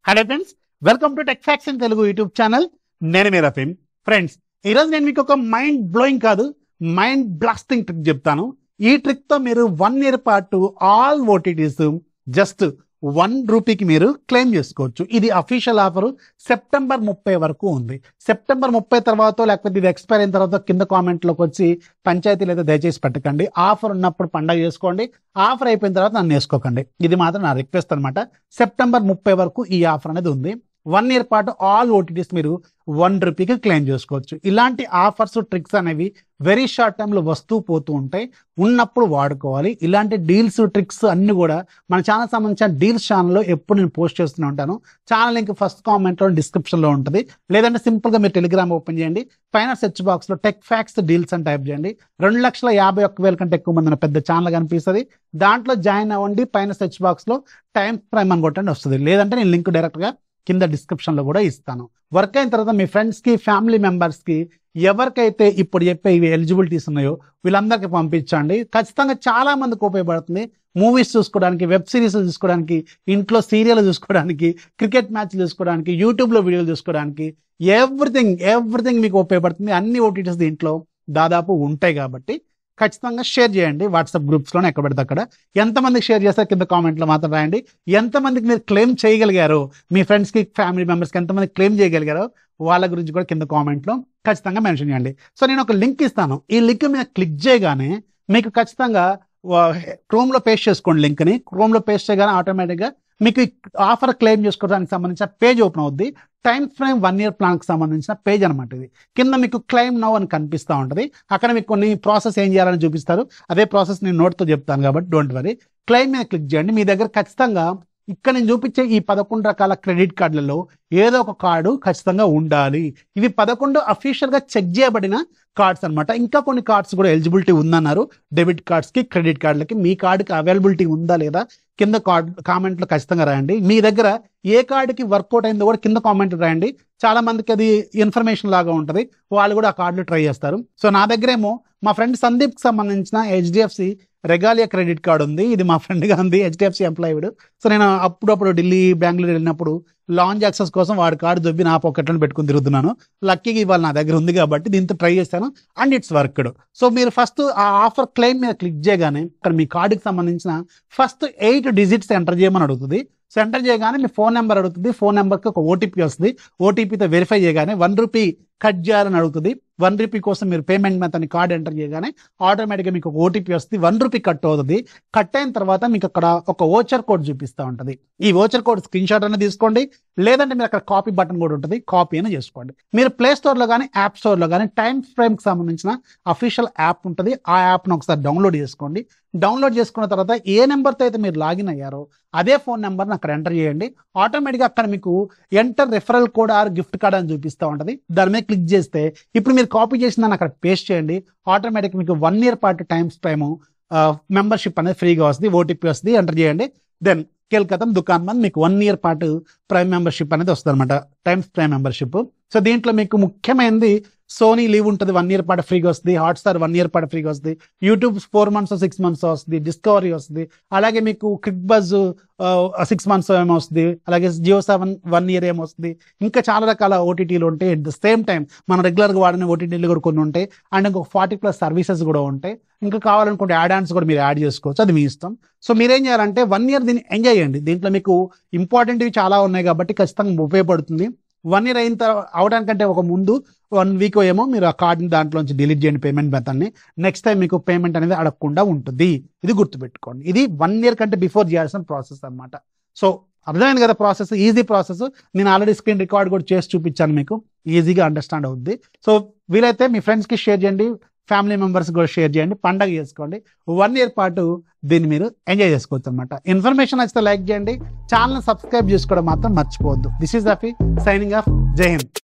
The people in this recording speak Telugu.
Hello friends, welcome to tech facts in Telugu YouTube channel. నేను మీ రఫీమ్. ఫ్రెండ్స్, ఈరోజు నేను మీకు ఒక మైండ్ బ్లోయింగ్ కాదు, మైండ్ బ్లాస్టింగ్ ట్రిక్ చెప్తాను. ఈ ట్రిక్ తో మీరు 1 year పాటు ఆల్ ఓటీటీస్ జస్ట్ ₹1 మీరు క్లెయిమ్ చేసుకోవచ్చు. ఇది అఫీషియల్ ఆఫర్ సెప్టెంబర్ 30 వరకు ఉంది. సెప్టెంబర్ 30 తర్వాత లేకపోతే ఇది ఎక్స్పైర్ అయిన తర్వాత కింద కామెంట్లోకి వచ్చి పంచాయతీ లేదా దయచేసి పెట్టకండి. ఆఫర్ ఉన్నప్పుడు పండగ చేసుకోండి, ఆఫర్ అయిపోయిన తర్వాత నన్ను వేసుకోకండి. ఇది మాత్రం నా రిక్వెస్ట్ అనమాట. సెప్టెంబర్ 30 వరకు ఈ ఆఫర్ అనేది ఉంది. 1 year పాటు ఆల్ ఓటీటీస్ మీరు ₹1కి క్లెయిమ్ చేసుకోవచ్చు. ఇలాంటి ఆఫర్స్, ట్రిక్స్ అనేవి వెరీ షార్ట్ టైంలో వస్తూ పోతూ ఉంటాయి, ఉన్నప్పుడు వాడుకోవాలి. ఇలాంటి డీల్స్, ట్రిక్స్ అన్ని కూడా మన ఛానల్ సంబంధించిన డీల్స్ ఛానల్లో ఎప్పుడు నేను పోస్ట్ చేస్తూనే ఉంటాను. ఛానల్ లింక్ ఫస్ట్ కామెంట్లో, డిస్క్రిప్షన్లో ఉంటుంది. లేదంటే సింపుల్గా మీరు టెలిగ్రామ్ ఓపెన్ చేయండి, పైన సెర్చ్ బాక్స్లో టెక్ ఫ్యాక్ట్స్ డీల్స్ అని టైప్ చేయండి. 2,51,000 కంటే ఎక్కువ మంది పెద్ద ఛానల్ కనిపిస్తుంది. దాంట్లో జాయిన్ అవ్వండి. పైన సెర్చ్ బాక్స్లో టైమ్స్ ప్రైమ్ అని కొట్టండి, వస్తుంది. లేదంటే నేను లింక్ డైరెక్ట్గా కింద డిస్క్రిప్షన్లో కూడా ఇస్తాను. వర్క్ అయిన తర్వాత మీ ఫ్రెండ్స్కి, ఫ్యామిలీ మెంబర్స్కి, ఎవరికైతే ఇప్పుడు చెప్పే ఇవి ఎలిజిబిలిటీస్ ఉన్నాయో వీళ్ళందరికీ పంపించండి. ఖచ్చితంగా చాలా మందికి ఉపయోగపడుతుంది. మూవీస్ చూసుకోవడానికి, వెబ్ సిరీస్ చూసుకోవడానికి, ఇంట్లో సీరియల్ చూసుకోవడానికి, క్రికెట్ మ్యాచ్ చూసుకోవడానికి, యూట్యూబ్లో వీడియోలు చూసుకోవడానికి, ఎవ్రీథింగ్ మీకు ఉపయోగపడుతుంది. అన్ని ఓటీటీస్ దీంట్లో దాదాపు ఉంటాయి కాబట్టి ఖచ్చితంగా షేర్ చేయండి. వాట్సాప్ గ్రూప్స్లోనే ఎక్కడ పడితే అక్కడ. ఎంతమందికి షేర్ చేస్తారు కింద కామెంట్లో మాత్రం రాయండి. ఎంతమందికి మీరు క్లెయిమ్ చేయగలిగారో, మీ ఫ్రెండ్స్కి, ఫ్యామిలీ మెంబర్స్కి ఎంతమంది క్లెయిమ్ చేయగలిగారో వాళ్ళ గురించి కూడా కింద కామెంట్లో ఖచ్చితంగా మెన్షన్ చేయండి. సో నేను ఒక లింక్ ఇస్తాను. ఈ లింక్ మీద క్లిక్ చేయగానే మీకు ఖచ్చితంగా క్రోమ్లో పేస్ట్ చేసుకోండి. లింక్ని క్రోమ్లో పేస్ట్ చేయగానే ఆటోమేటిక్గా మీకు ఆఫర్ క్లెయిమ్ చేసుకోవడానికి సంబంధించిన పేజ్ ఓపెన్ అవుద్ది. టైమ్స్ ఫ్రేమ్ 1 year ప్లాన్కి సంబంధించిన పేజ్ అనమాట ఇది. కింద మీకు క్లెయిమ్ నౌ అని కనిపిస్తూ ఉంటుంది. అక్కడ మీకు కొన్ని ప్రాసెస్ ఏం చేయాలని చూపిస్తారు. అదే ప్రాసెస్ నేను నోట్తో చెప్తాను కాబట్టి డోంట్ వరీ. క్లెయిమ్ మీద క్లిక్ చేయండి. మీ దగ్గర ఖచ్చితంగా ఇక్కడ నేను చూపించే ఈ 11 రకాల క్రెడిట్ కార్డులలో ఏదో ఒక కార్డు ఖచ్చితంగా ఉండాలి. ఇవి 11 అఫీషియల్గా చెక్ చేయబడిన కార్డ్స్ అనమాట. ఇంకా కొన్ని కార్డ్స్ కూడా ఎలిజిబిలిటీ ఉందన్నారు. Debit కార్డ్స్కి, credit కార్డులకి. మీ కార్డుకి అవైలబిలిటీ ఉందా లేదా కింద కామెంట్లో ఖచ్చితంగా రాయండి. మీ దగ్గర ఏ కార్డుకి వర్కౌట్ అయిందో కూడా కింద కామెంట్లు రాయండి. చాలా మందికి అది ఇన్ఫర్మేషన్ లాగా ఉంటుంది, వాళ్ళు కూడా ఆ కార్డులు ట్రై చేస్తారు. సో నా దగ్గరేమో మా ఫ్రెండ్ సందీప్కి సంబంధించిన హెచ్డిఎఫ్సి రెగాలియా క్రెడిట్ కార్డు ఉంది. ఇది మా ఫ్రెండ్గా ఉంది, హెచ్డిఎఫ్సి ఎంప్లాయిడ్. సో నేను అప్పుడప్పుడు ఢిల్లీ, బెంగళూరు వెళ్ళినప్పుడు లాంచ్ యాక్సెస్ కోసం వాడి కార్డు దొబ్బి నా పాకెట్లను పెట్టుకుని తిరుగుతున్నాను. లక్కీగా ఇవాళ నా దగ్గర ఉంది కాబట్టి దీంతో ట్రై చేస్తాను అండ్ ఇట్స్ వర్క్డ్. సో మీరు ఫస్ట్ ఆ ఆఫర్ క్లెయిమ్ మీద క్లిక్ చేయగానే ఇక్కడ మీ కార్డుకి సంబంధించిన ఫస్ట్ 8 digits ఎంటర్ చేయమని అడుగుతుంది. సో ఎంటర్ చేయగానే మీ ఫోన్ నెంబర్ అడుగుతుంది. ఫోన్ నెంబర్కి ఒక ఓటీపీ వస్తుంది. ఓటీపీతో వెరిఫై చేయగానే ₹1 కట్ చేయాలని అడుగుతుంది. ₹1 కోసం మీరు పేమెంట్ మెథడ్ని కార్డు ఎంటర్ చేయగానే ఆటోమేటిక్గా మీకు ఒక ఓటీపీ వస్తుంది. ₹1 కట్ అవుతుంది. కట్ అయిన తర్వాత మీకు అక్కడ ఒక ఓచర్ కోడ్ చూపిస్తూ ఉంటుంది. ఈ ఓచర్ కోడ్ స్క్రీన్ షాట్ అనేది తీసుకోండి, లేదంటే మీరు అక్కడ కాపీ బటన్ కూడా ఉంటుంది, కాపీ అని చేసుకోండి. మీరు ప్లే స్టోర్లో కానీ, యాప్ స్టోర్లో కానీ టైమ్స్ ఫ్రేమ్కి సంబంధించిన అఫీషియల్ యాప్ ఉంటుంది. ఆ యాప్ను ఒకసారి డౌన్లోడ్ చేసుకోండి. డౌన్లోడ్ చేసుకున్న తర్వాత ఏ నెంబర్తో అయితే మీరు లాగిన్ అయ్యారో అదే ఫోన్ నెంబర్ని అక్కడ ఎంటర్ చేయండి. ఆటోమేటిక్గా అక్కడ మీకు enter referral code or gift card అని చూపిస్తూ ఉంటుంది. దాని మీద క్లిక్ చేస్తే ఇప్పుడు మీరు కాపీ చేసిన దాన్ని అక్కడ పేస్ట్ చేయండి. ఆటోమేటిక్గా మీకు 1 year పాటు టైమ్స్ ప్రైమ్ మెంబర్షిప్ అనేది ఫ్రీగా వస్తుంది. ఓటీపీ వస్తుంది, ఎంటర్ చేయండి. దెన్ కేల్కతం దుకాన్ మంది మీకు 1 year పాటు ప్రైమ్ మెంబర్షిప్ అనేది వస్తుంది అనమాట, టైమ్స్ ప్రైమ్ మెంబర్షిప్. సో దీంట్లో మీకు ముఖ్యమైనది సోనీ లీవ్ ఉంటుంది, 1 year పాటు ఫ్రీగా వస్తుంది. హాట్స్టార్ 1 year పాటు ఫ్రీగా వస్తుంది. యూట్యూబ్ 4 months 6 months వస్తుంది. డిస్కవరీ వస్తుంది. అలాగే మీకు క్లిక్ బజ్ 6 months ఏమో వస్తుంది. అలాగే జియో 7 1 year ఏమో వస్తుంది. ఇంకా చాలా రకాల ఓటీటీలు ఉంటాయి. అట్ ద సేమ్ టైం మనం రెగ్యులర్గా వాడిన ఓటీటీలు కూడా కొన్ని ఉంటాయి. అండ్ ఇంకొక 40+ సర్వీసెస్ కూడా ఉంటాయి. ఇంకా కావాలనుకుంటే యాడ్ ఆన్స్ కూడా మీరు యాడ్ చేసుకోవచ్చు, అది మీ ఇష్టం. సో మీరేం చేయాలంటే 1 year దీన్ని ఎంజాయ్ చేయండి. దీంట్లో మీకు ఇంపార్టెంట్వి చాలా ఉన్నాయి కాబట్టి ఖచ్చితంగా ఉపయోగపడుతుంది. 1 year అయిన తర్వాత అవడానికంటే ఒక ముందు 1 week ఏమో మీరు ఆ కార్డుని దాంట్లోంచి డిలీట్ చేయండి, పేమెంట్ మెథడ్ని. నెక్స్ట్ టైం మీకు పేమెంట్ అనేది అడగకుండా ఉంటుంది. ఇది గుర్తుపెట్టుకోండి. ఇది 1 year కంటే బిఫోర్ చేయాల్సిన ప్రాసెస్ అనమాట. సో అర్థమైంది కదా ప్రాసెస్, ఈజీ ప్రాసెస్. నేను ఆల్రెడీ స్క్రీన్ రికార్డ్ కూడా చేసి చూపించాను, మీకు ఈజీగా అండర్స్టాండ్ అవుద్ది. సో వీలైతే మీ ఫ్రెండ్స్కి షేర్ చేయండి, ఫ్యామిలీ మెంబర్స్ కూడా షేర్ చేయండి, పండగ చేసుకోండి. 1 year పాటు దీన్ని మీరు ఎంజాయ్ చేసుకోవచ్చు అనమాట. ఇన్ఫర్మేషన్ నచ్చితే లైక్ చేయండి, ఛానల్ సబ్స్క్రైబ్ చేసుకోవడం మాత్రం మర్చిపోవద్దు. This is Rafi signing off. జై హింద్.